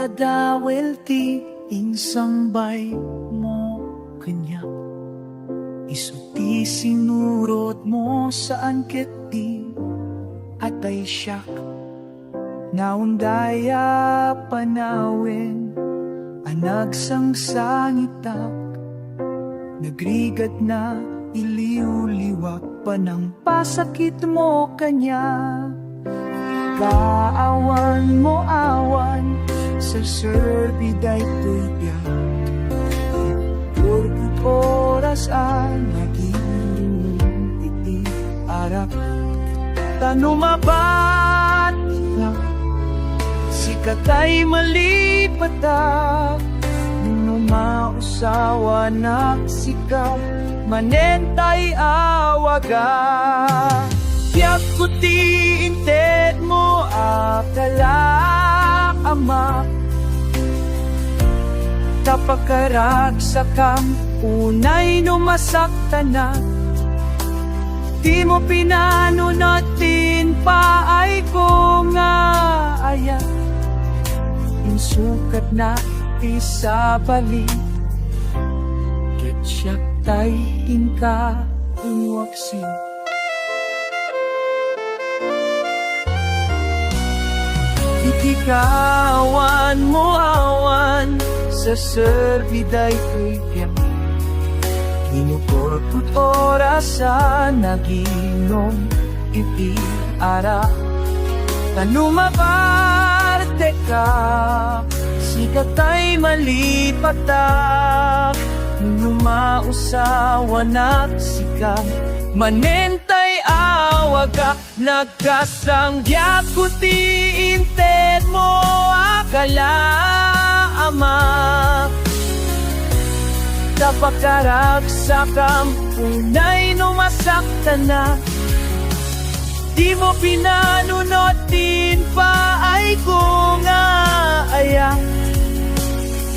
adawel ti insambay mo kanya. Isuti sinurot mo saan keti at ay siyak naundaya panawin anagsangsangitak nagrigad na iliw-liwak pa ng pasakit mo kanya. Kaawan mo awan sa serbiday tuya purput oras ang naging iti arap tanumabat na sikatay malipatak nung mausawa na sikap manentay awaga. Tiyak ko ti inted mo akala ama tapakarag sa kam unay numasakta na di mo pinanunatin pa ay ko nga ayan insukat na isabali ketsak tay inka inwaksin. Itikawan mo awan sa serbiday kaya kinupurput oras sa naginom iti ara tanumabarte ka sikatay malipatak numausawa na sikam manentay awaga nagkasanggyak kuti inted mo akala ama tapakarag sa kampunay numasakta na di mo pinanunotin pa ay kung aya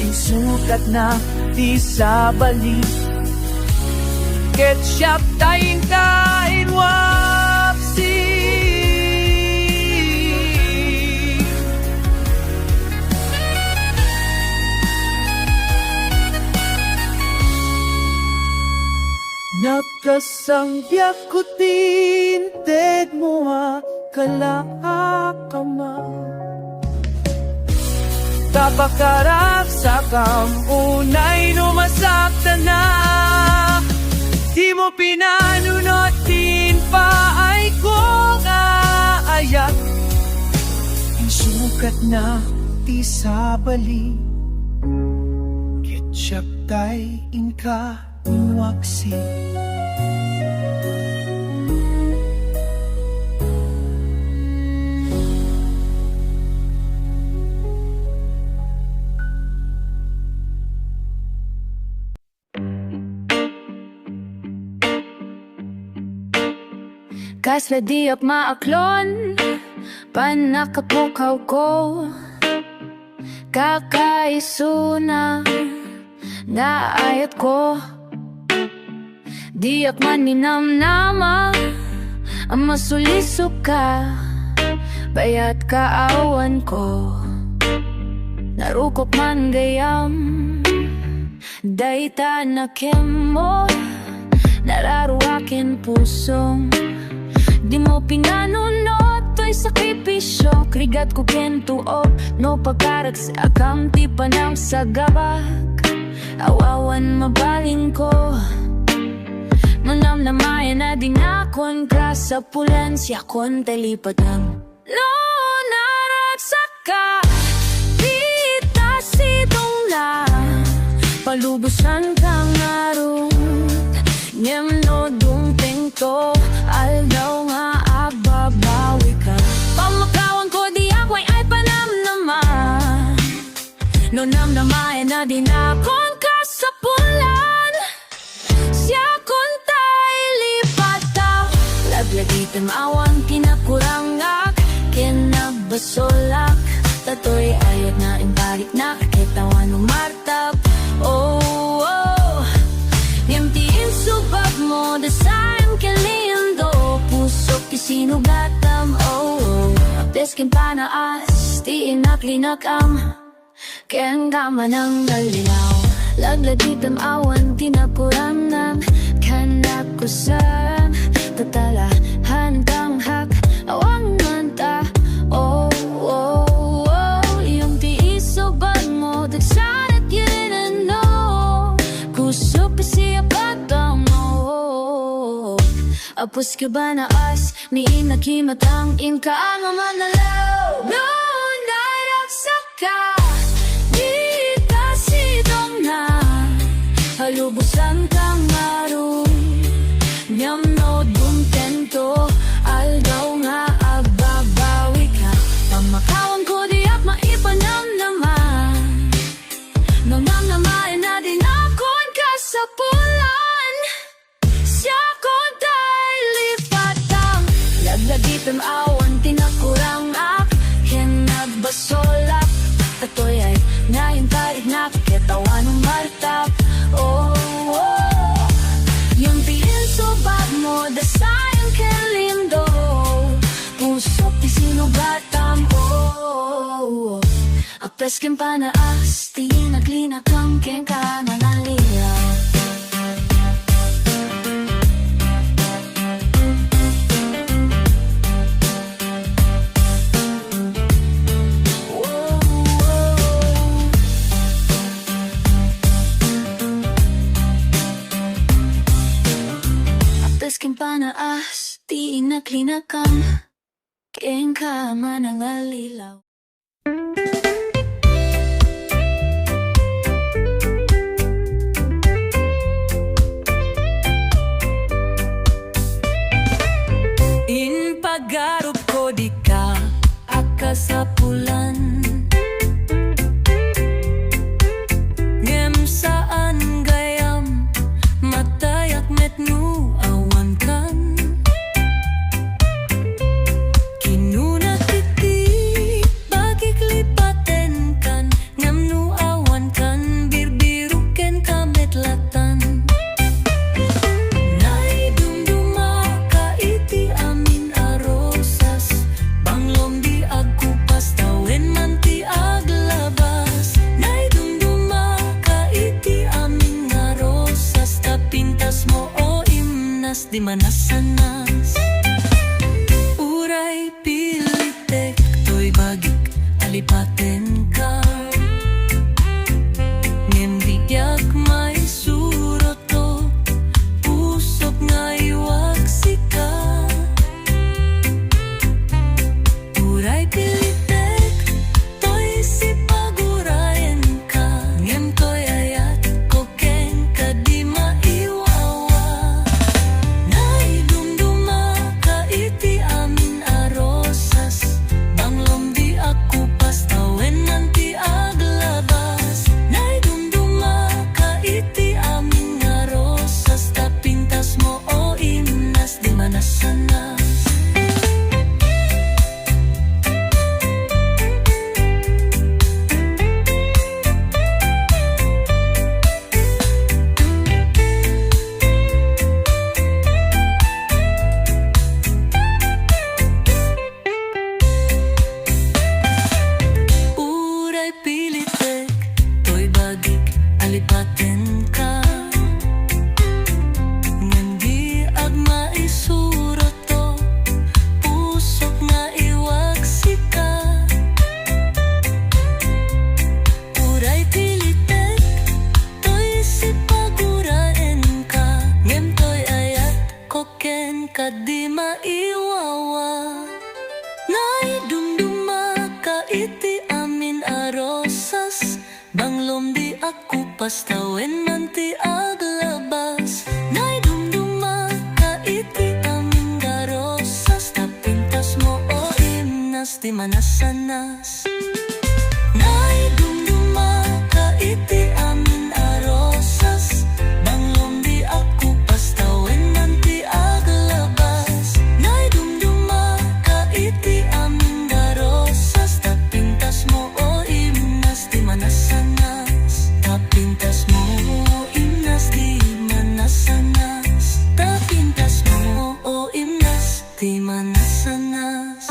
insukat na di sa balik ketchup tayong kainwapsi. Nagkasanggyak ko tinted mo kalakama tapakarap sa kamunay numasakta na di mo pinanunotin pa ay kung aayat insukat na di sa bali ketchup tay inka inwaksi. Kasla di ap maaklon panakapukaw ko kakaisuna naayat ko di ak maninamnama ang masulisok ka bayat kaawan ko narukop man gayam dayta na kemo nararuakin pusong di mo pinanunot to'y sakripisyo krigat ko kentuo no pagkarag sa akam ti panam sa gabak awawan mabaling ko manam na maya na dinakon ka sa pulensya kon talipat ang no naragsak ka kita sitong na palubusan kang arong niyam no dumping to aldaw nga agbabawi ka pamakawan ko di akway ay panam naman no namnamayan na dinakon ka sa pulan siya kon tay lipataw laglagitan awan kinakurangak kinabasolak tatoy ayat na imbalik na kakitawan umartap oh oh Yamtiin subag mo dasayang kalindo puso kisinugatam oh oh Apdes kin panaas ti inaklinakam Ken kama ng nalilaw Laglagitan awan tinapuranan Kanak ko sa tatala Handang hak awang manta Oh, oh, oh Yung tiisoban mo Dagsanat yun ano Kusok siya patang mo Apos ka ba na as Ni inakimatang inka ang manalaw No, naraksak ka Di kasidong na Halubusan kang maroon Nyam no duntento Aldaw nga agbabawi ka Pamakawang ko diyak maipanam naman Nang namain na din akon ka sa pulan Siya kon tayo lipatang Laglagitan awan tinakurang ak Ken nagbasolak Atoy ay ngayon tarik na Katawan ng martap Oh, oh Yung pinsobag mo Dasayang kelindo Pusok ti sinubatam Oh, apes ken panaas Ti naglinak ang ken ka nanalilaw Ken panaas, di inaklinakam Ken ka manangalilaw In paggarup ko di ka akasapulan Ngem saan gayam matayak metnu awan kan Kinuna titi bagik lipaten kan Ngem nu awan kan birbiru ken kametlatan Nay dumduma ka iti amin arosas Banglom di agkupas tawen man ti aglabas Nay dumduma ka iti amin arosas Tapintas mo o imnas di manasanas Uray pilitek to'y bagik alipaten ka Ngem di yak may suroto Pusok nga iwaksi ka Uray pilitek to'y sipagurayan ka Ngem to'y ayat ko ken ka di maiwawa Nay dumduma ka iti amin arosas Banglom di ako pastawen nanti aglabas Nay dumduma ka iti amin arosas Tapintas mo o imnas di manasanas Uray pilitek, to'y bagik, alipaten ka Ngem di agma isuroto, pusok nga iwaksi ka Uray pilitek, to'y sipaguraen ka Ngem to'y ayat ko ken ka di maiwawa Nay dumduma ka iti amin arosas Banglom di ako pastawen man ti aglabas Nay dumduma ka iti amin arosas Tapintas mo o imnas di manasanas Nay dumduma ka iti amin arosas Banglom di ako pastawen man ti aglabas Nay dumduma ka iti amin arosas Tapintas mo o imnas di manasanas Tapintas mo o imnas di manasanas Tapintas mo o imnas di manasanas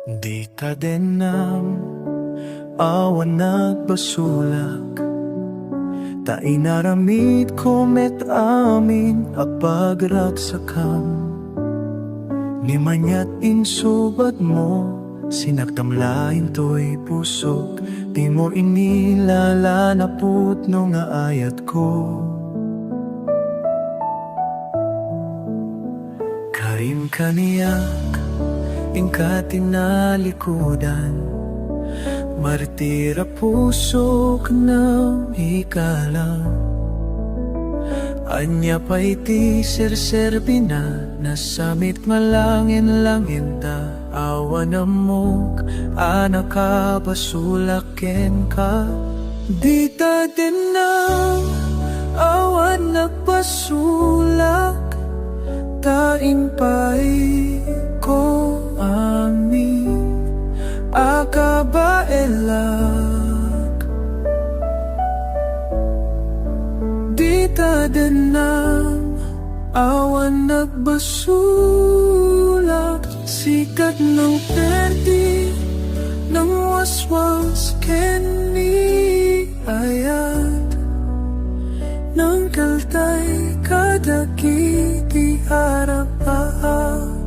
Di ta din nam awan nagbasulak, ta inaramid ko met amin apagragsakam. Ni manyat insubat mo, sinagtamlain to'y pusok, di mo inilala na putno nga ayat ko. Karim kaniyak, ingka tinalikudan, martira puso ka na ikalang. Anya pa iti serserbi na, nasamit malangin-langin ta, awan amok, anakabasulaken ka. Di ta din na awan nagpasulak, taing pa'y ko amin akabaelak. Di ta din na awan nagbasulak, sikat ng perdi ng waswas keni ayat ng kaltay kadakiti harapaan.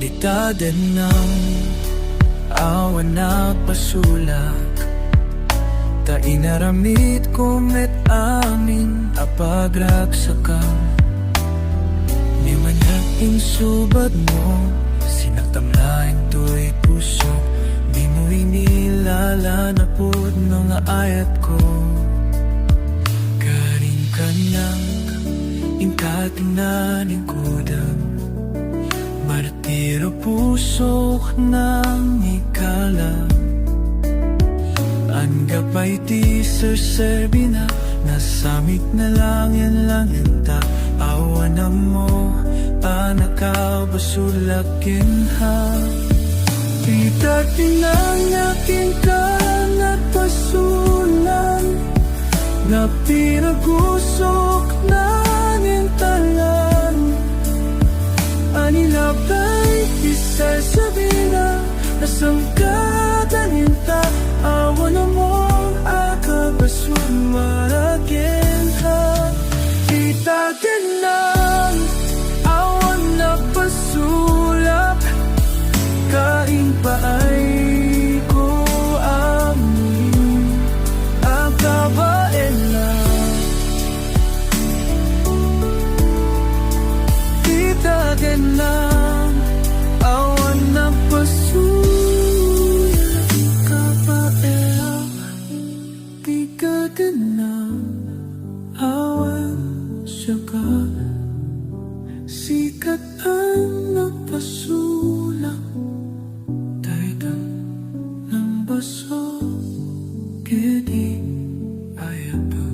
Di ta din na awan nagbasulak, ta inaramid ko met amin apagragsakam. Di man insubad mo, sinagtamlain to'y puso, di mo inilala na pudno nga ayat ko. Karing kanang ingkatingnaning kudang, martiro puso ng ikalang. Angga pa'y ti serserbi na, nasamit na langin-langin ta, awan na mo, anakabasulakin ha. Ita tinangakin ka nagpasulan, na pinagusok na nintalan. Anilabay iserserbi na, nasangkatan ta, awan na mo, akabasulakin ha. Ita din na awan nagpasulak, kain pa ay ko amin akabaelak. Ita din na awan nagpasulak, kabaelak. Ika din na awan saka, sikat ang nagpasulak, taytan ng baso, kedi ayat pa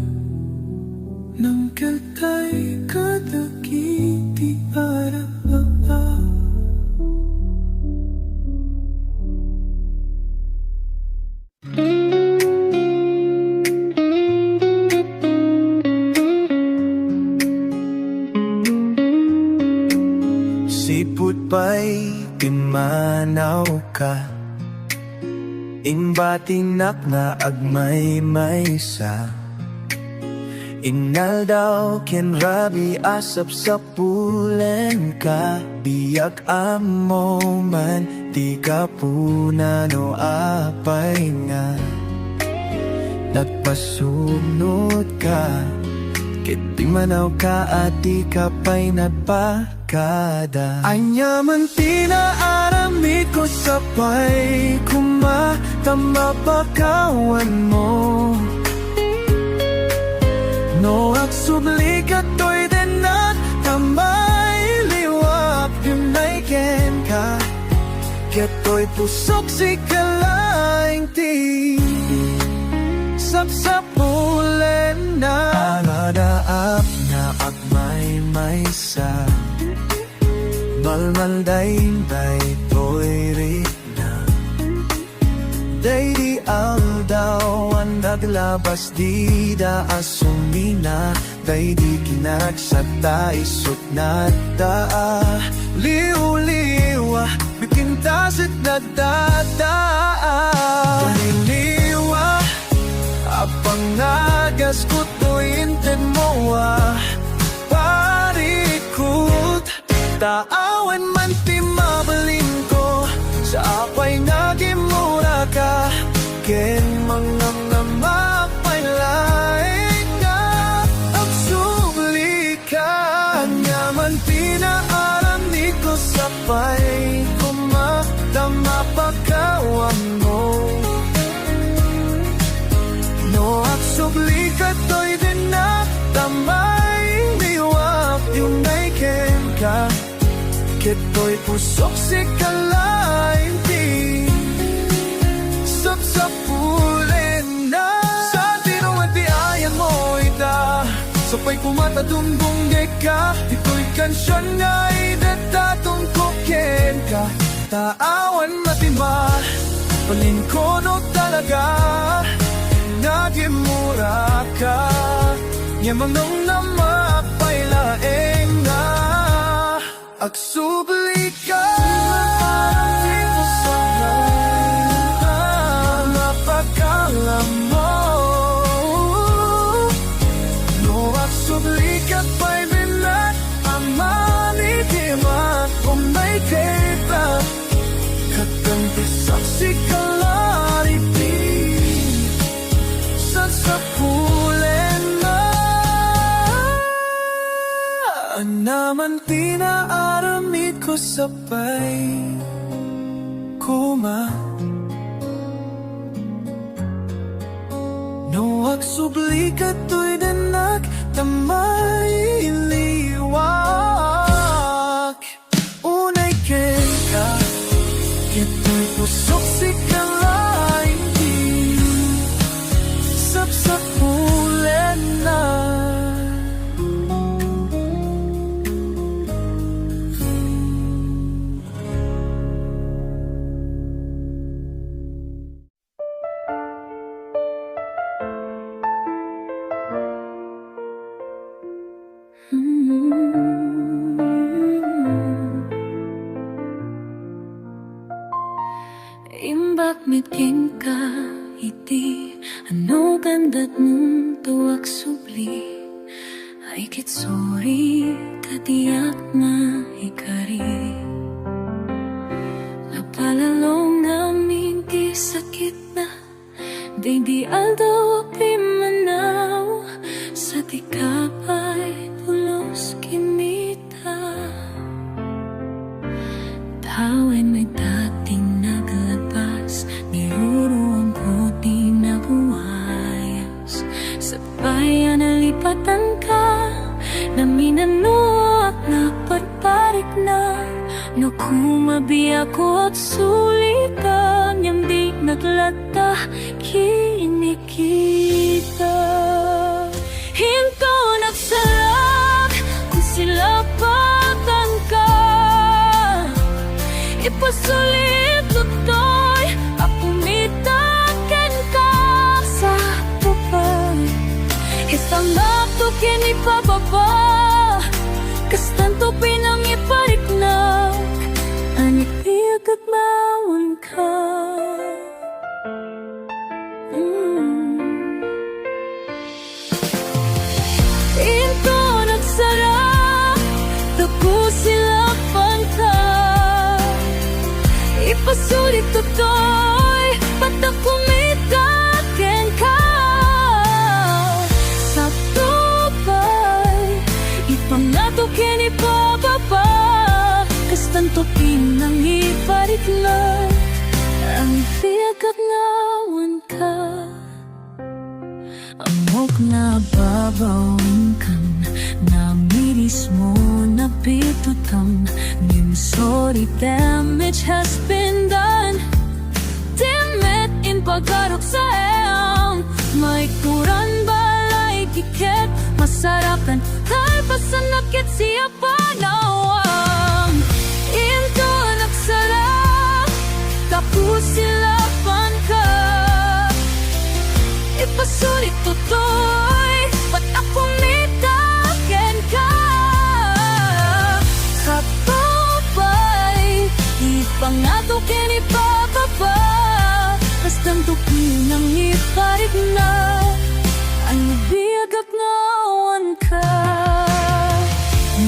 ng kaltay kadakiti harapaan. Siput pa'y pinmanaw ka, inbatingnak na agmay maysa. Inal daw ken rabi asap sa pulen ka, biyak amo man di ka puna no apay nga. Nagpasunod ka, kiti manaw ka at di ka pa'y nagpakada. Anya man tinaaramid ko sa pa'y kumatama pagkawan mo. No aksubli ka to'y denat, tamay liwap yung naiken ka. Keto'y pusok si kalaing ti, sapsapulen na. Aladaap na agmay maysa, malmaldayin-day to'y rin na. Day di aldaw ang naglabas di da asumina, day di kinagsata isot na daa. Liw-liwa, bikinta pasig nagdadaan. Paniliwa, apangagas ko tuwintin mo parikot. Taawan man ti mabalin ko, sa apay nagimura ka. Ken mga mapaylain nga, ang sumli ka. Nyaman pinaaram ni ko sa pay, kumatama pagkawan mo. No, at sumli ka to'y din na tamay, niwap yung naikin ka. Kito'y pusok si kalain di sa pulin na. Sa tinuan di ayan mo ita, sapay kumatadunggong ka. Ito'y kansyon nga idatatong koken ka. Taawan matima, palingkono talaga, nagimura ka. Yamang nung namapaylaeng nga, agsubli ka. Dito sa mapagkalam mo. No, agsubli ka pa'y binat, amanitima kung may kita. Katampisak si kalariti, sa pulen na. Naman pinaaramid ko sabay kuma. No, agsubli ka to'y danak, tamay liwak. Unay ken ka, kito'y pusok si kalain di, sa pulen na. Imbak mitking ka iti, ano ganda't mong tuwak subli. Ay kitsuri katiyak na ikari. Napalalong namin ti sakit na, di aldo pimanaw. Sa tikapay pulos kinita. Tawen may dating naglabas, niruruang ko di nabuhayos. Sa bayan nalipatan ka, naminanuak na pagparik na. No kumabi ako at sulikan, yung di naglata kinikita. Hinto nagsalak kung sila patan ka. Ipasulit lutoy, apumitaken ka sa tupay. Isang nakto kinipababa, kastanto pinang ipariknak. Anikpiyag at mawan ka. Into nagsarap, tapo sila pangka. Ipasulit tutoy, patakumitaken ka. Sa tupay, ipangatukin ipababa, kastanto pinang ipariknak. Ang piyagat ngawan ka. Amok na babawin kan, namiris mo na pitutang. I'm sorry, damage has been done. Damn it, in pagkarok sa eang. May kuran balay kiket, masarapan kalpasan nakit siya panawang. Into nagsarap, tapos sila panka. Ipasulit tutoy, ba't ako mitaken ka? Sa tupay, ipang ato kinipapapa Kastang tupi nang iparig na Ang biyagak ngawan ka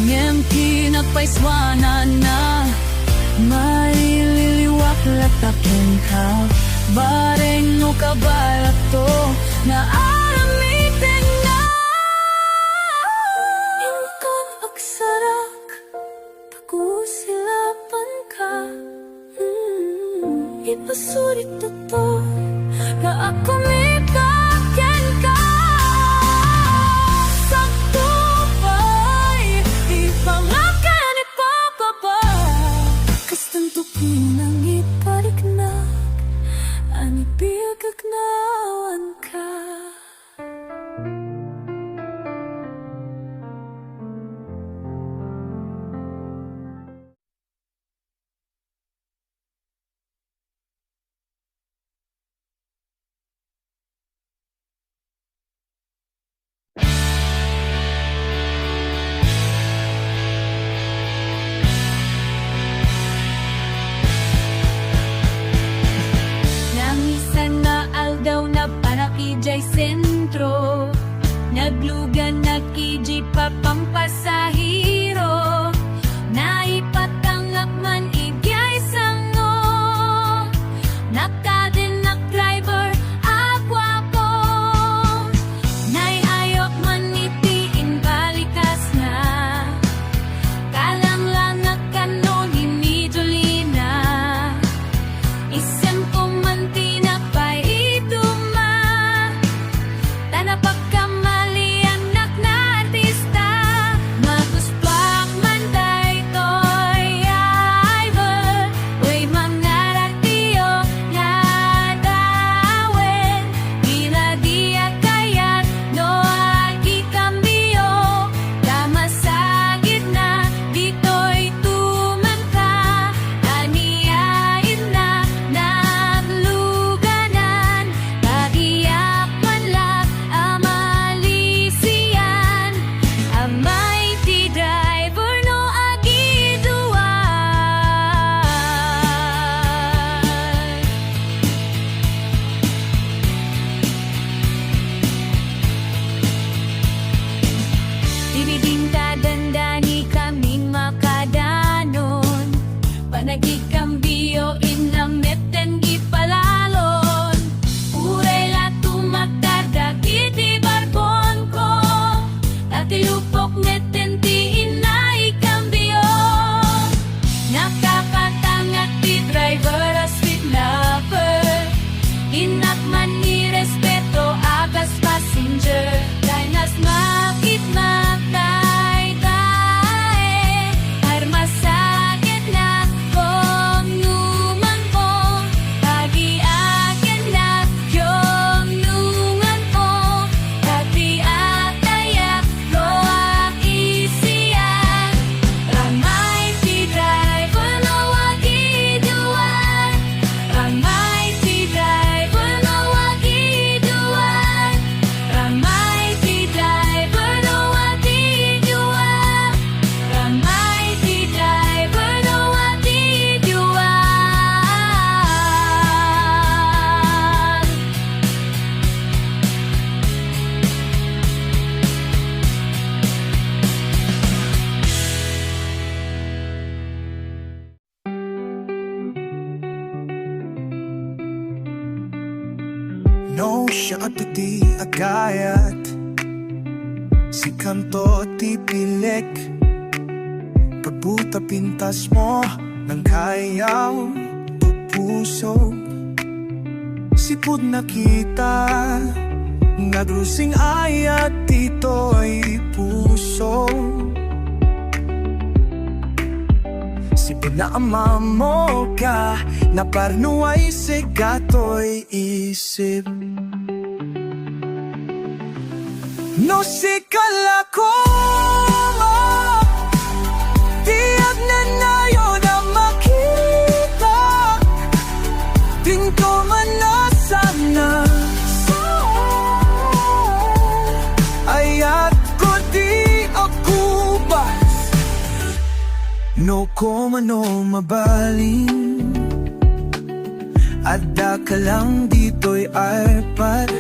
Ngem kinagpaiswanan na Marililiwak latakin ka Bareng no kabalat to Na aramitin na Ikaw agsarak Pakusilapan ka Ipasulit na to Na ako mikakin ka Sakto ba'y ipangakan ipapaba Kastang tupi nang ipariknak Ang ibigagnawan ka Nangisan na aldaw na panakijay sentro Naglugan nag-iji pa pampasahiro Naipatangak man igyay sango Nakadinak driver agwa ko Naiayok man itiin balikas na Kalang lang kanon hinidulina Isem ko man tinapay ituma Tanapak kamali anak na artista Maguspak man day toy iver Uy mga ratiyo nga dawin Ginadiya kayat no agikambyo Tama sa gitna dito'y tumangka Aniyain na nagluganan Kagiyak man lang amalisiyan Amay ti driver no agiduan Diniding dadandani kaming makadanon Panagikambyo inamit den gipalalon Uray la tumatardag iti barbon ko Tatilupok neten ti inaikambyo Nakakatangat ti driver as sweet lover Inakman ni respeto agas passenger Dainas makit magtay-tay Armasakit na kong numan ko Pagiakin na yung nungan ko Katiatayak ko ang isiyan Ramay si driver no agiduan Ramay si driver no agiduan Ramay si driver no agiduan Ramay si driver no agiduan No siya at ti agayat Si kanto ti pilik Pagbuta pintas mo Nang kayaw pupuso Sipod nakita Nagrusing ayat tito'y puso Sipod na ama mo ka Na parnuay sigato'y isip No sikala ko Tiyak na nayo na makita Tinto man na sana Ayat ko di ako bas No ko man o mabaling ka lang dito'y arpat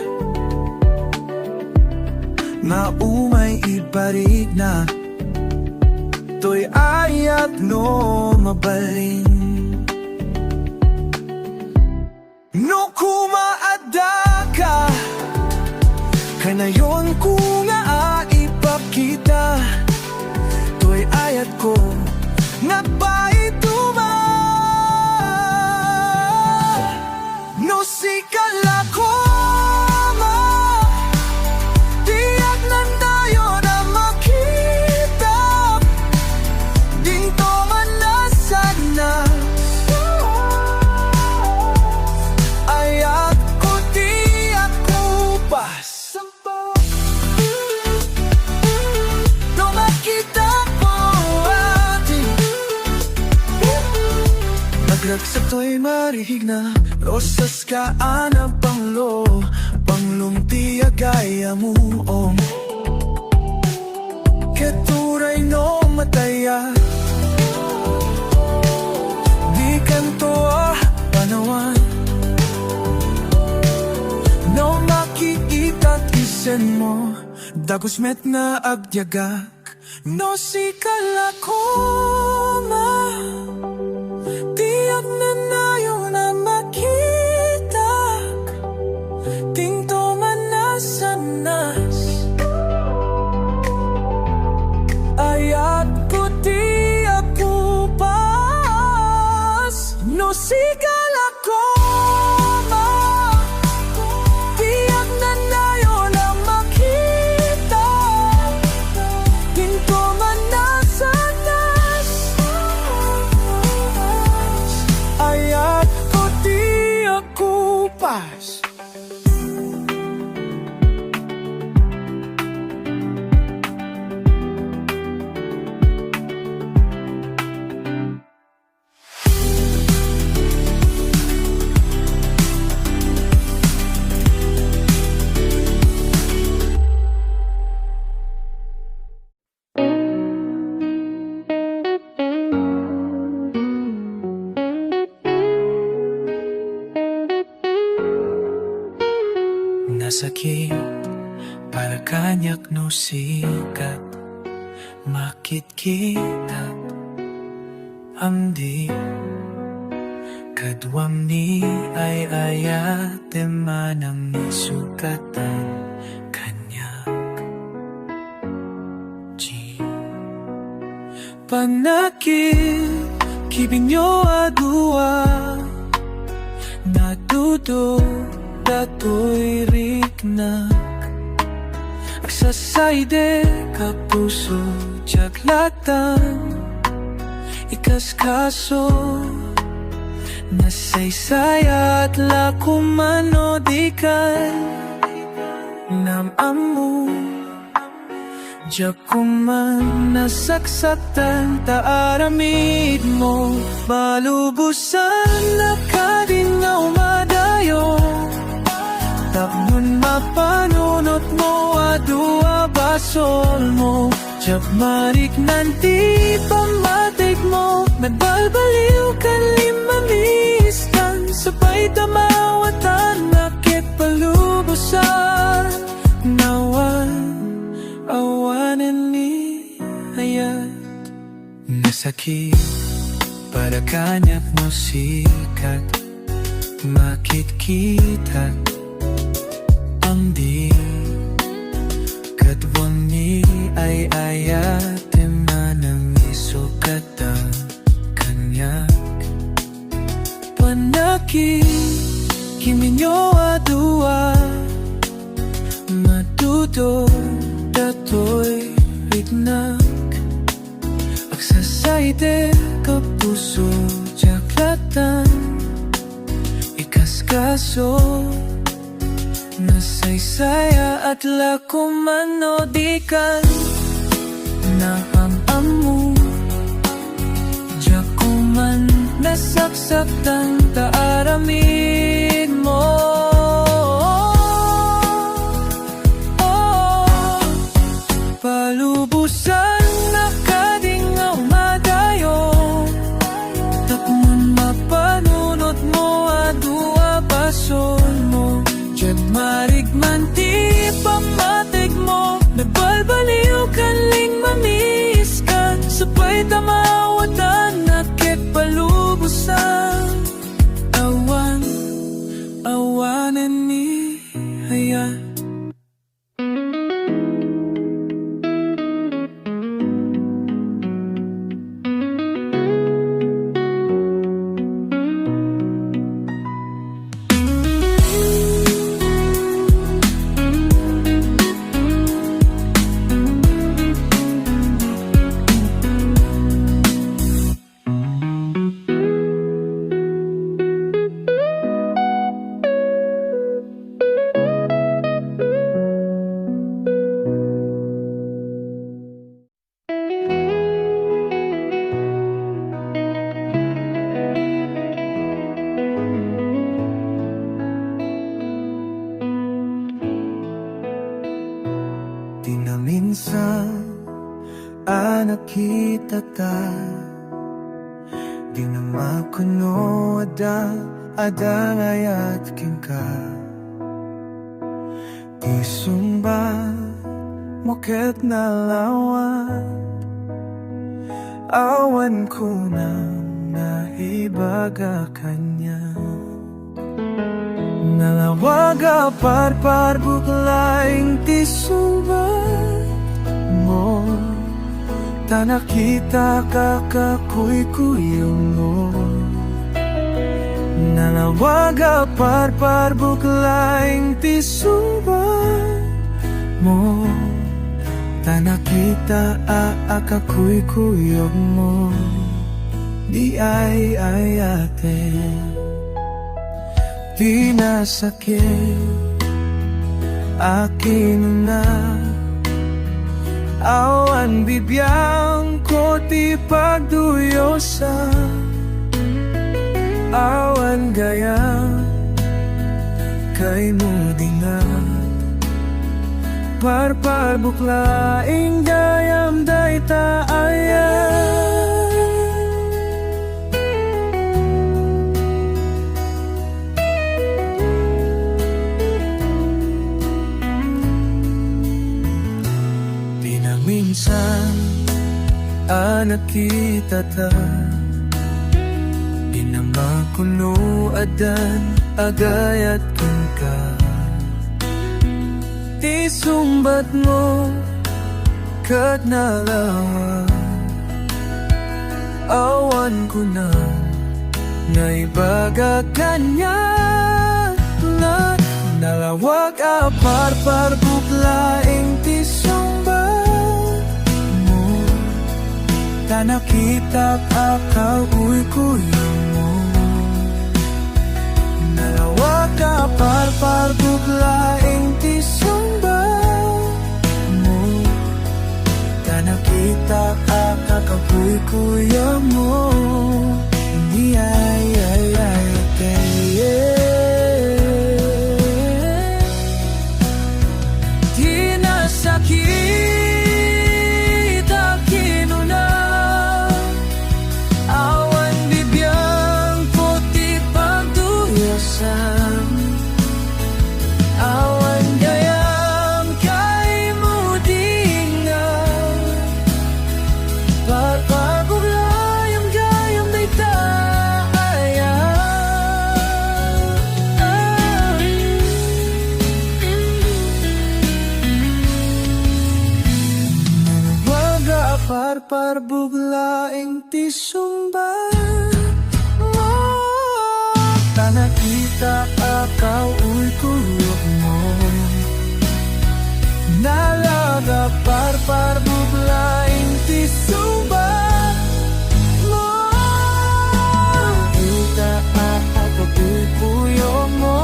Maumay ibarig na To'y ayat no mabaling No kumaada ka Kanayon ko nga ipakita To'y ayat ko Nga baituma No sikala ko Tiyak nan tayo na makita Dinto man na sana Ayat ko tiyak ko pas No makita po atin Nagragsak to'y marihig na Rosas ka ana panglo Panglumti agaya mo Keturay no mataya Di kanto panawan No makikita't isen mo Dagos met na agdyagak No sikala ko ma Tiyak na nayo na makita Tinto man na sanas Ayat ko tiyak ko pas No sigala ko ma Tiyak na nayo na makita Tinto man na sanas Ayat ko tiyak ko pas Nasakit para kanyak no sikat Makit-kita amdi Kadwam ni ay ayate manang nisukatan kanyak Panakit kibinyo adua Natudo dato'y riknak Agsasayde kapuso Jaglatan Ikaskaso Nasaysay at lakumano dikan Namamu Jakuman nasaksatan Taaramid mo Balubusan na kadingaw madayo Tapnon mapanunot mo adua basol mo Jab marik nanti pamatig mo Nagbalbaliw ka limamistan Sabay tamawatan Nakit palubusan Nawan Awanan ni hayat Nasakit para kanyak mo sikat Makit-kita ang di Kadwang ni ay ayate manang isukat ang kanyak Panakit kiminyo adua Matudo dato'y rignak Agsasayde kapuso Jaglatan Ikaskaso Nasaysaya at lakumano dikan Naamamu Jakuman nasaksaktan Taaramid mo Palubusan na kadingaw madayo Tapman mapanunot mo adua pas tamawatan nakit palubusan awanan ni hayan. Di na minsan nakita ta, di na makuno adangayat ka. Di sumba moket na lawan, awan ko nang naibaga kanya. Nalawaga parpar buklaing tisumbat mo, ta nakita kakakuy-kuyong mo. Nalawaga parpar buklaing tisumbat mo, ta nakita akakuy-kuyong mo. Di ay ate, di nasakit akin na, awan bibiyang ko ti pagduyosa, awan gayang kay mo di nga. Parpar buklaing gayam day taayan. Minsan nakita ta, di na makuno agayat ka. Di sumbat mo kat nalawan, awan ko na naibaga kanya. Nalawag parpar buklaing ti sumbat, ta nakita akauy-kuyong mo. Nalawag parpar buklaing tisumbat mo, ta nakita akauy-kuyong mo. Hindi ay di nasakit akinuna, awan bibiyang puti pagduyasan, awan gayam kay mo dingan. Pagpaguglayam gayam day parpar buglaing tisumbat mo, ta nakita akauy-kuyog mo. Nalaga parpar buglaing tisumbat mo, kita akauy-kuyog mo.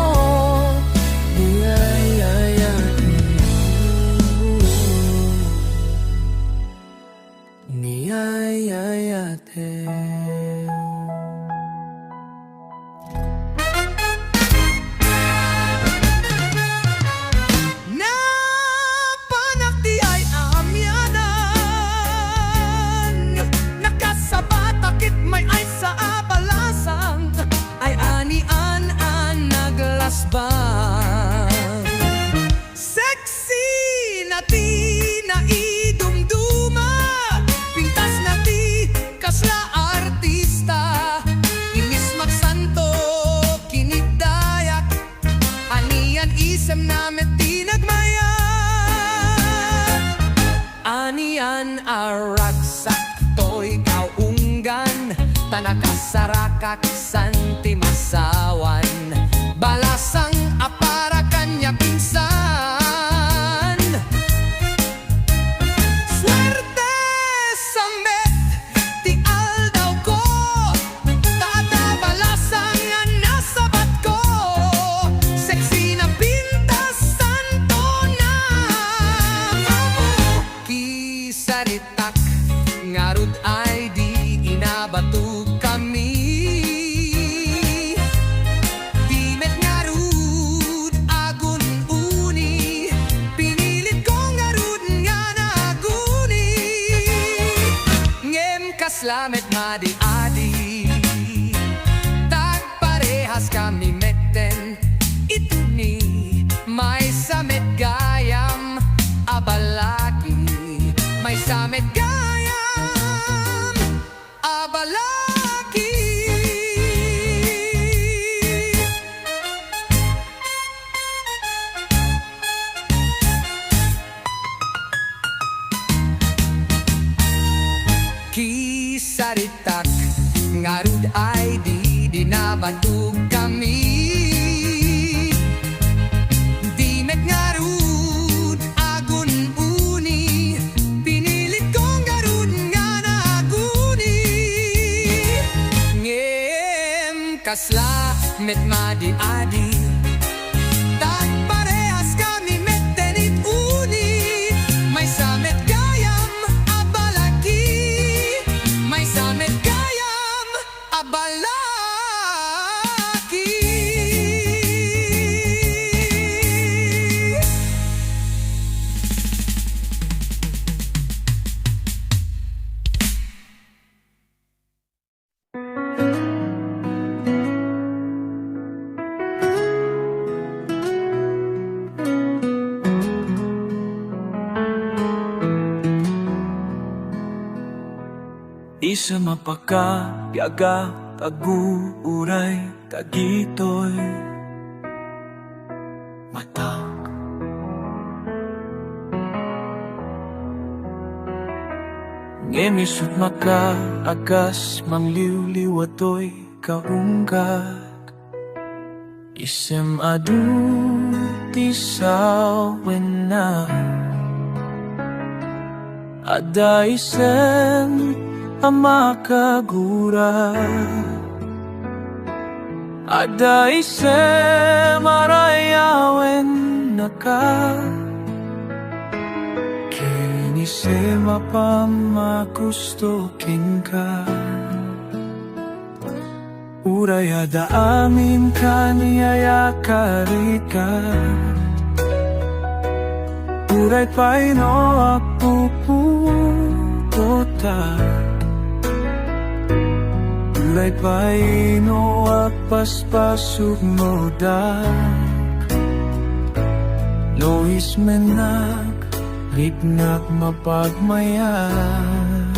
Na panakti ay amyat kakaksanti masawan balasang para kanya pinsan. Swerte sa met ti aldaw ko, tada balasang nga nasabat ko. Sexy na pintas santo na kisaritak ngarud ay di inabatog kami. Dimet ngarud agun uni, pinilit ko ngarud nga naguni. Ngem kaslamet madi-adi, tagparehas kami metten ituni. May samet gayam abalaki, may samet gayam abalaki. Kisaritak ngarud ay di dinabantog kami. Dimet ngarud agun uni, pinilit kong ngarud nga naguni. Ngem kasla met madi-adi, tagparehas kami mettenit uni. May samet gayam abalaki, may samet gayam abalaki. Isa mapaka, piaga, taguuray, tagitoy matak. Ngemisut maka, agas, mangliw-liwatoy, kaunggat. Isem adu, tisawen na. Ada isem, amakagura. Ada isem arayawen naka. Kinisem apamagustokin ka. Uray ada amin ka niyayakarit ka. Uray paino akpuputota. Ulay paino agpaspasug modak. Lois menak, rignak mapagmayan.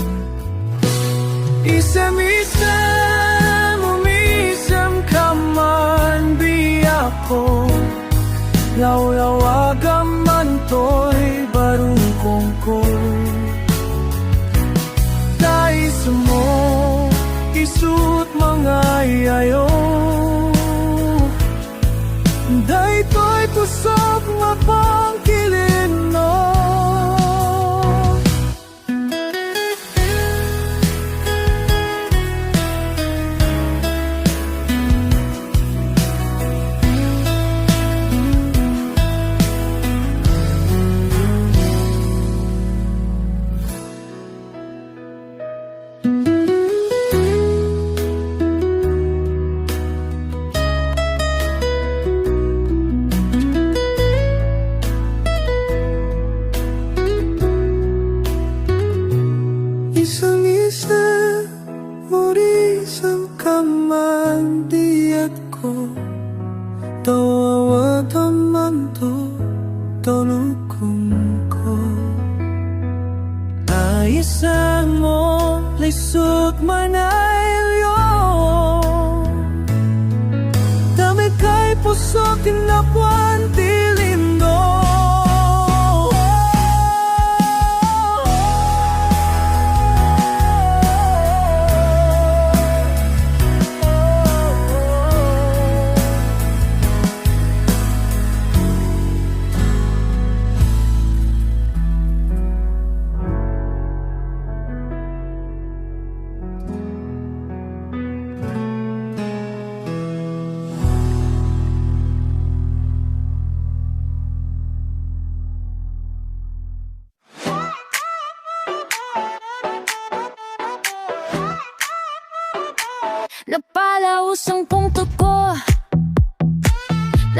Isem-isem, umisem ka man biyako. Law-lawagam man to'y barungkong ko. Dais mo isut mga yayo, daytoy pusok mapangkilin no. Isang mo, lisot manaylo. Dami kay puso tinapuan tilindo.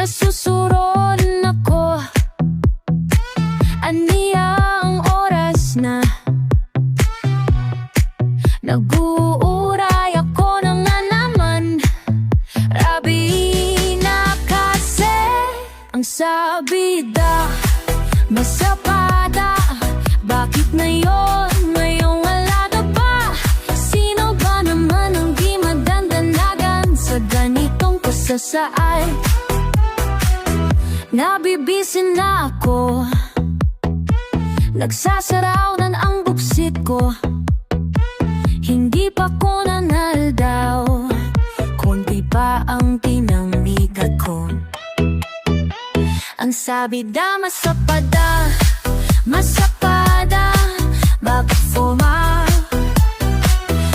nasusuron ako. Aniya ang oras na nag-uuray ako na nga naman. Rabi na kasi ang sabida, masapada. Bakit na yun, ngayong wala na ba? Sino ba naman ang di madandanagan sa ganitong kasasaan? Nabibisin na ako, nagsasaraunan ang buksit ko. Hindi pa ko nanaldaw, konti pa ang tinamigat ko. Ang sabida, masapada, masapada. Bakit forma?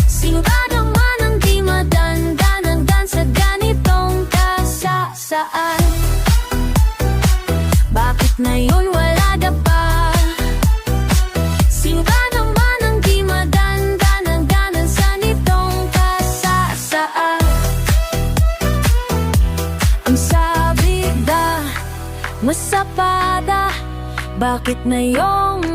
Sino ba naman ang di madandanan sa ganitong kasasaan? Bakit na yun wala na pa? Sino ba naman ang di madandanan sa nitong kasasaan? Ang sabida, masapada. Bakit na yung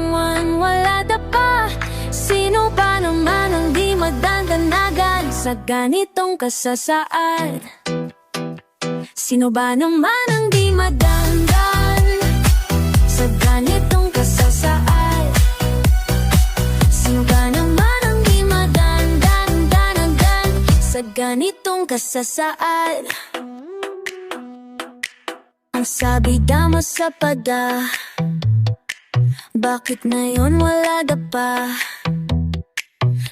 wala na pa? Sino ba naman ang di madandanagan sa ganitong kasasaan? Sino ba naman ang di madandan sa ganitong kasasaan? Sino ba naman ang di madandan sa ganitong kasasaan? Ang sabida, masapada. Bakit na yun wala na pa?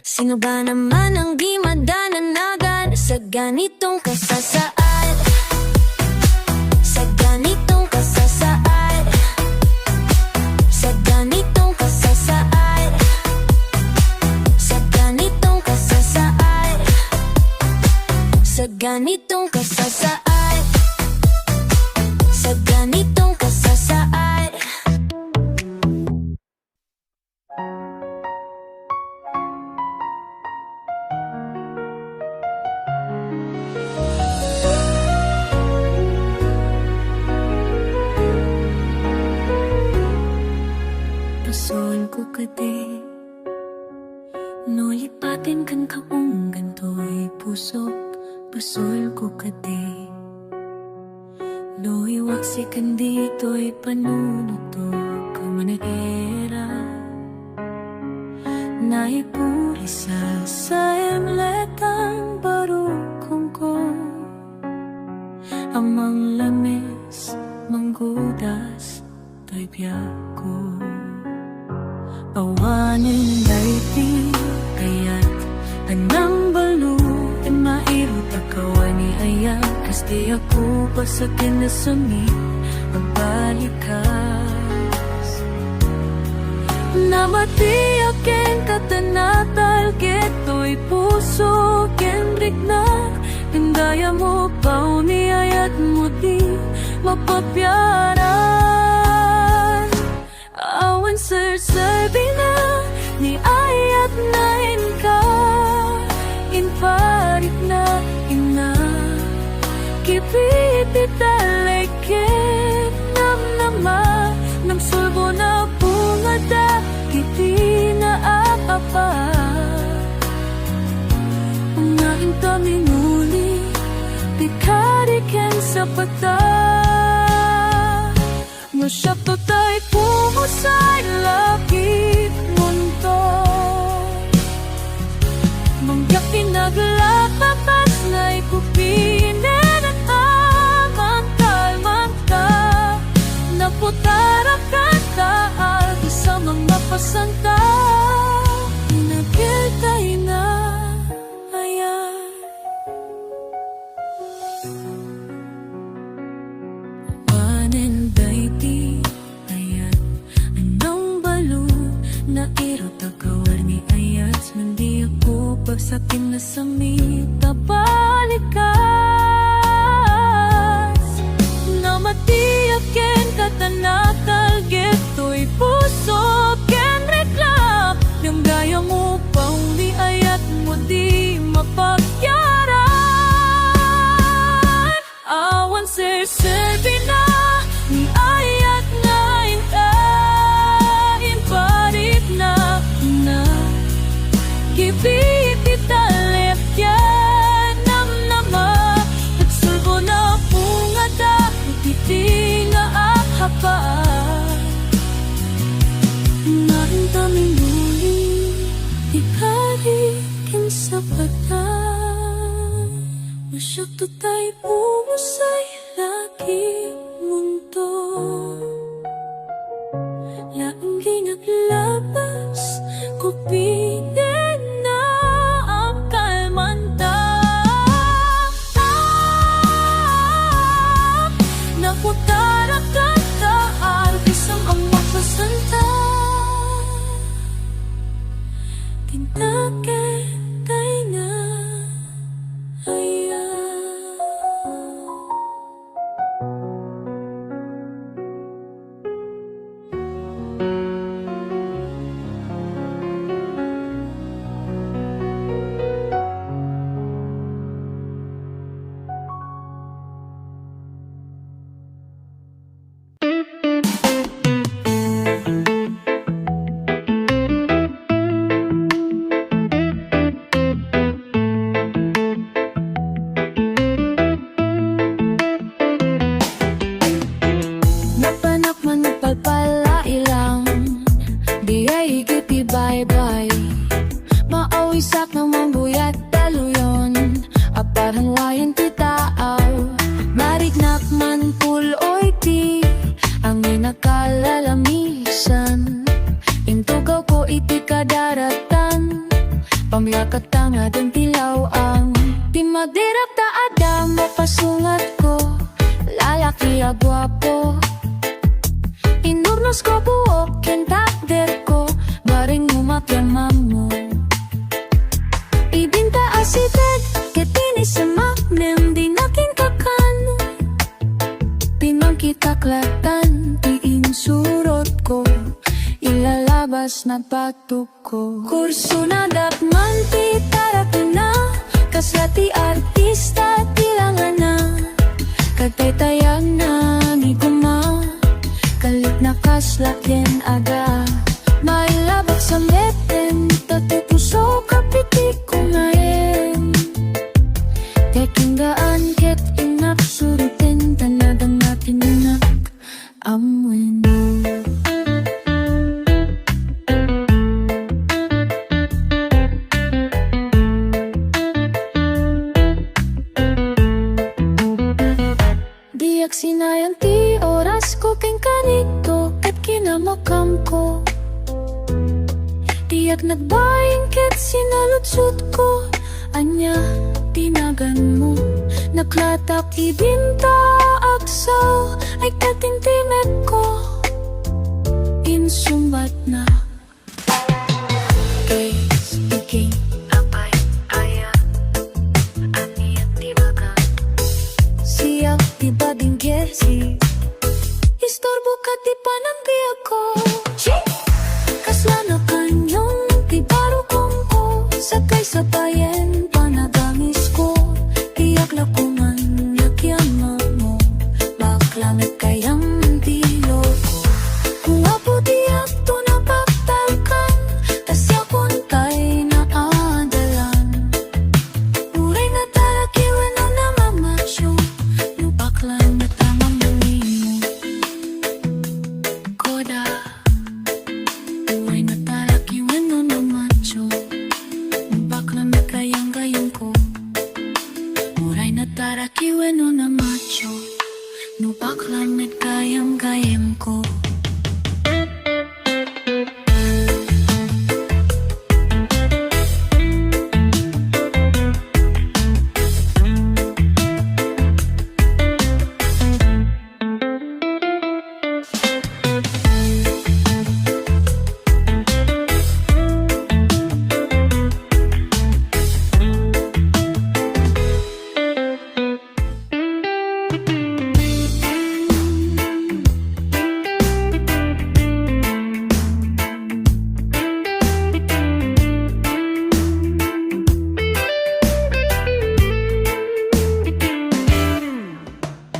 Sino ba naman ang di madananagan sa ganitong kasasaan? Sa ganitong kasasaan. Sa ganitong kasasaan. Sa ganitong kasasaan. Sa ganitong kasasaan. Sa ganitong kasasaan. Pasol ko kadi, no lipatin kan kaong ganto'y pusok. Pasol ko kadi, no iwaksikan dito'y panunuto ka managera. Naipulisa sa emletang barukong ko, amang lamis, manggudas, to'y biyako. Awanin dayti kaya't anang balu mairut akawani ayat kasti aku pasakin na sumi magbalikas. Namati akin katanatal keto'y puso kenrik na indaya mo pauni ayat mo di mapapyaran. Awan serserbi na ni ayat na inka inparit na ina kipiti talekit nam nama nam sulbo na bungada kiti na apa mga inta minuli pikariken sa pata masyapto tayo pumusay lapit mundo mangyak pinaglapapas na ikupinin at amantal-mantal naputara ka taal sa mga pasanta inagil tayo na ayan. Wanen dayti ayan anong balo na irot agawar ni ayas mandi ako pagsakin na sa mita balikas. Namatiyakin katanatal geto'y puso ken reklap yung gaya mo pauli ayat mo di mapagyaran. Awan serserbi Pagka masyak to tayo pumusay lagi mundo Laang ginaglabas ko pinin na ang kalmanta Naputara kata artisang ang makasanta Tinake tayo na Napanak man nagpalpala ilang Di ay higit bye-bye Mauisak naman buyat daluyon Aparang wayan titaaw Marignak man puloy di Ang inakalalamisan Intugaw ko iti kadaratan Pamyakat tanga din tilaw ang Di magdirap ta adam mapasungat ko Lalaki agwapo Inurnos ko buok yung takder ko Baring umakyaman mo Ibinta asitad Katini sa makmem Di nakin kakano Pinang kita klatan Tiin surot ko Ilalabas na batok ko Kurso na dakman Ti tarap na Kaslati artista Tilangan na Kagtay-tayang na Ngiguma Kalit na kaslak din aga May labak sa meten Tatipuso kapitik ko ngayon Tekinggaan ket inak surutin Tanadang natin inak amwin Diyak sinayang ti oras ko king kanito At kinamakam ko Diyak nagbayang ket sinalutsut ko Anya, tinagan mo Naklatak ibinta aksaw Ay katintimet ko Insumbat na Kay speaking apay aya Ani at tibagan Siyak tiba din gesi Istorbo ka di pananggi ako Kasla na kanyong tibaro kong ko Sakay sa bayan panagamis ko Tiyak lakuman yakyama mo Bakla nagkayang tilo ko Kung apo tiyak to napagtalkan Tasya kontay na adalan Uray na tarakiwan na namamasyo Nupaklan na tamang buwin mo Koda Uray na tarakiwan na namamasyo Nupaklan na kayang-gayang ko Uray na tarakiwan na namamasyo Nupaklan na kayang-gayang ko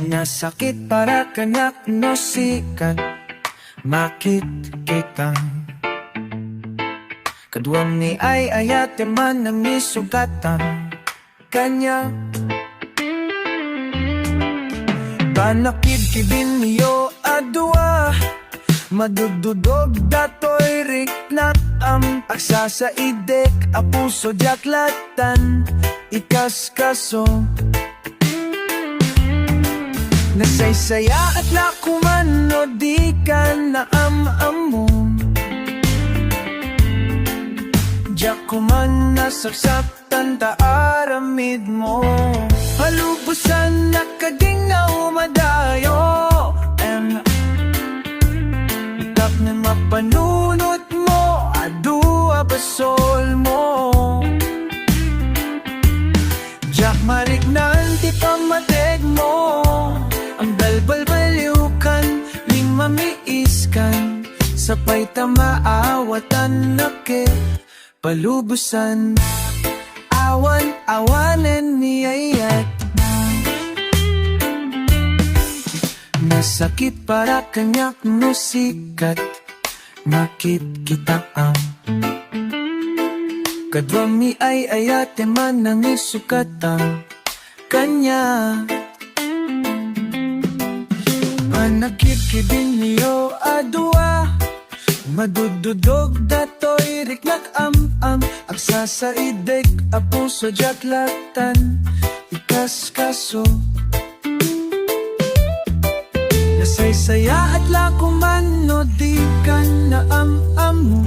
Nasakit para kanak no sikat Makit kitang Kaduam ni ay ayat man ang misugatan Kanya Banakid kibin niyo adwa Madududog datoy riknat aksa sa idek, apuso diaklatan, ikaskaso. Nasaysaya at lakuman o di ka na am-amo. Diyak kuman nasaksaktan ta aramid mo. Halubusan na kadingaw madayo. Tak na mapanunot mo, adua basol mo. Diyak marignan ti pamateg mo. Ang balbal-baliukan, limamiiskan. Sapay tamaawatan nakit, palubusan. Awan-awanen niyayat. Nasakit para kanyak no sikat. Nakit kita ang kadwa mi ay ayate man ang isukatang kanya. Manakit kibin niyo adua, madududog datoy riknak am-am. Aksa sa idek, apuso diaklatan, ikaskaso. Nasaysaya at lakuman no di ka na am-amo.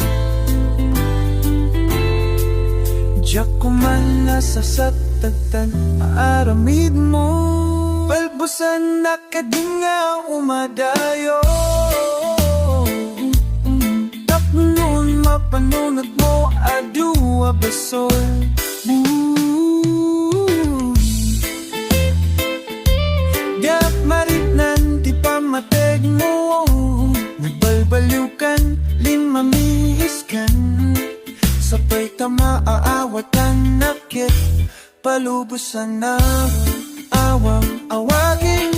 Diyak kuman nasasaktan, aramid mo. Balbusan na kadinga umadayo. Tapnon mapanunod mo, adua basol. Diyak marignan, di pamateg mo. Nagbalbaliukan, limamiiskan. Sapay tamaawatan nakit, palubusan na awang-awagin.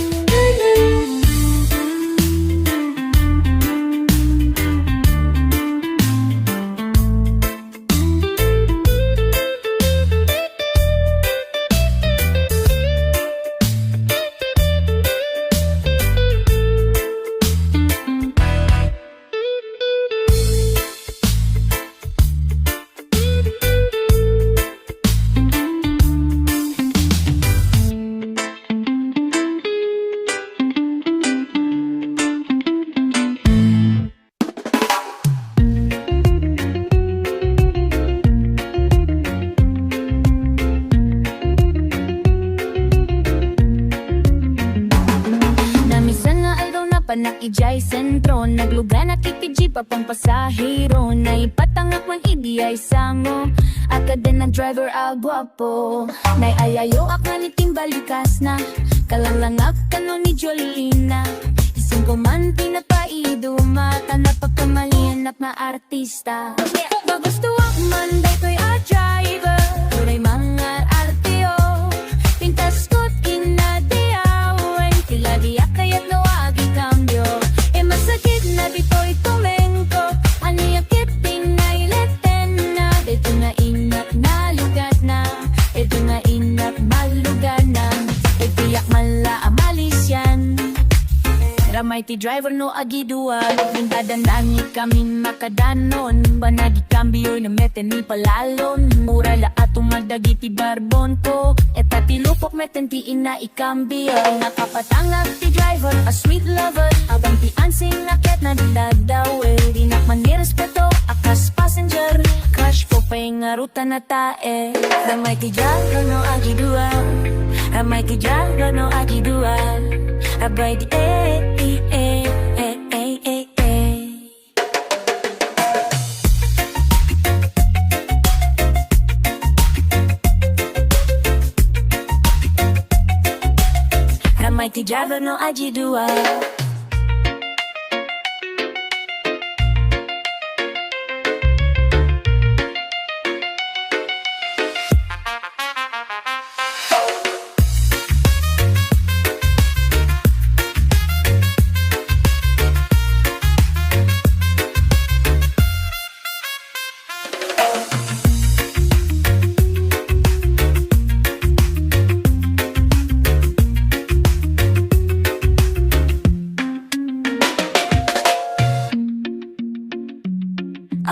Panakijay sentro, nagluga na kipiji pa pang pasahero. Naipatangak mang idi ay samo, akada na driver al guapo. Nay ayayo ak nga niting balikas na, kalalangak ka no ni Jolina. Ising ko man pinapaido, mata na pagkamalian na artista. Magustuwak man day ko'y a driver, turay mga RTO. Pintas ko't inadiyawan, kiladiyak kaya't nawagi cambio. E masakit na bito'y tumengko, aniyakit pingaileten na. Ito nga inak na lugat na, ito nga inak malugan na. E tiyak mala amalis yan, ramay ti driver no agiduan. Bintadan langit kami makadanon, banagi cambio na meten ni palalon. Mura la atong magdagi ti barbon ko, eta ti lupok meten ti ina ikambio. Nakapatangak ti driver, a sweet lover, abang ti ansing naket na diladawe. Dinak man ni respeto, akas passenger, crush po pa'y ngaruta na tae. Ramay ti driver no agiduan, ramay ti driver no agiduan. Abay di ramay ti driver no ajidua.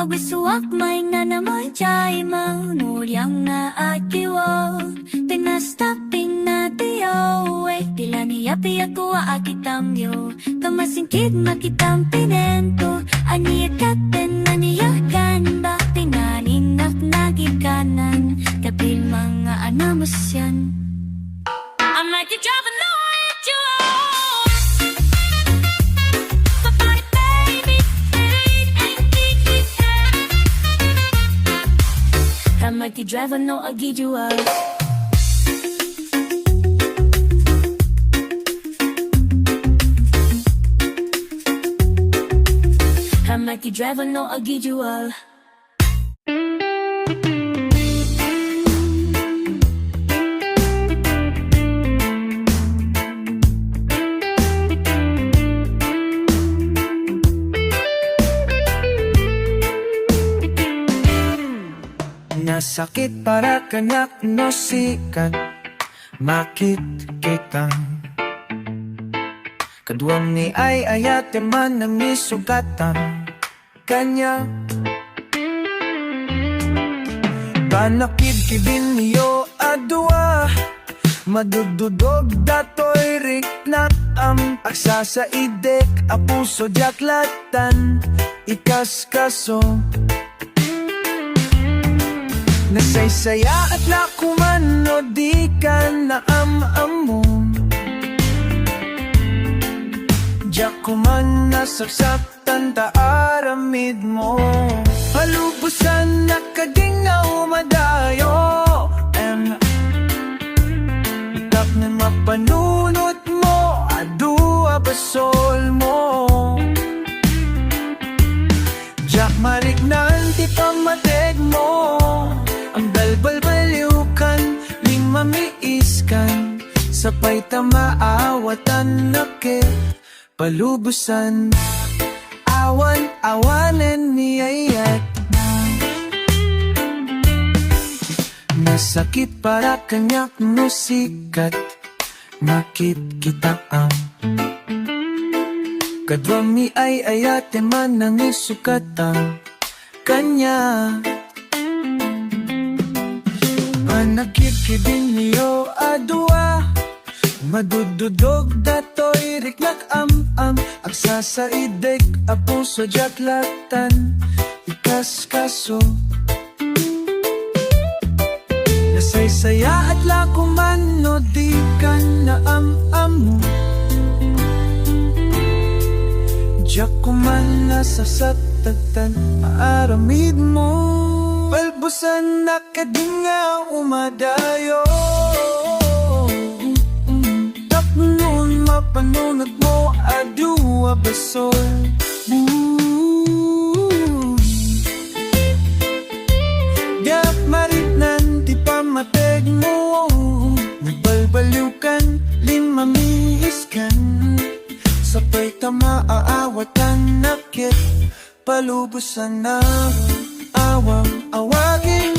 wisuak may nanamoy chay mau nulyang na akiwo pinastaping na tiyo tila niya piyakuwa akitam yo kamasingkid makitam pinento aniyakaten aniyakan ba pinaninak nagikanan kapil mga anamos yan I'm like you driving no at you I'm like the driver, no, I'll give you up. I'm like the driver, no, I'll give you up. Nasakit para kanak no sikat makit kitang kaduam ni ay ayate man na misugatan kanya banakid kibin niyo adua madududog datoy riknat aksa sa idek apuso jaklatan ikas kaso nasaysaya at lakuman o di ka na am-amo Diyak kuman nasaksaktan ta aramid mo Halubusan na kadingaw madayo Itak na mapanunot mo Adua basol mo Diyak marignan ti pamateg mo ang balbal-baliukan, limamiiskan Sapay tamaawatan nakit Palubusan Awan-awanan niyayat Nasakit para kanyak nusikat Makit kita ang Kadwami ay ayate man ang isukatang Kanya Nagkikibin niyo adua Madududog datoy riklak Aksa sa ideg apuso jaklatan Ikas kaso Nasaysaya at lakuman no di ka na am-amo Diyak kuman nasasatagtan Maaramid mo Balbusan na kadinga umadayo Taknon mapanunod mo Adua basol Diyak maritnan di pamateg mo Nagbalbaliukan limamiiskan Sapay tamaawatan nakit Palubusan na awang awagin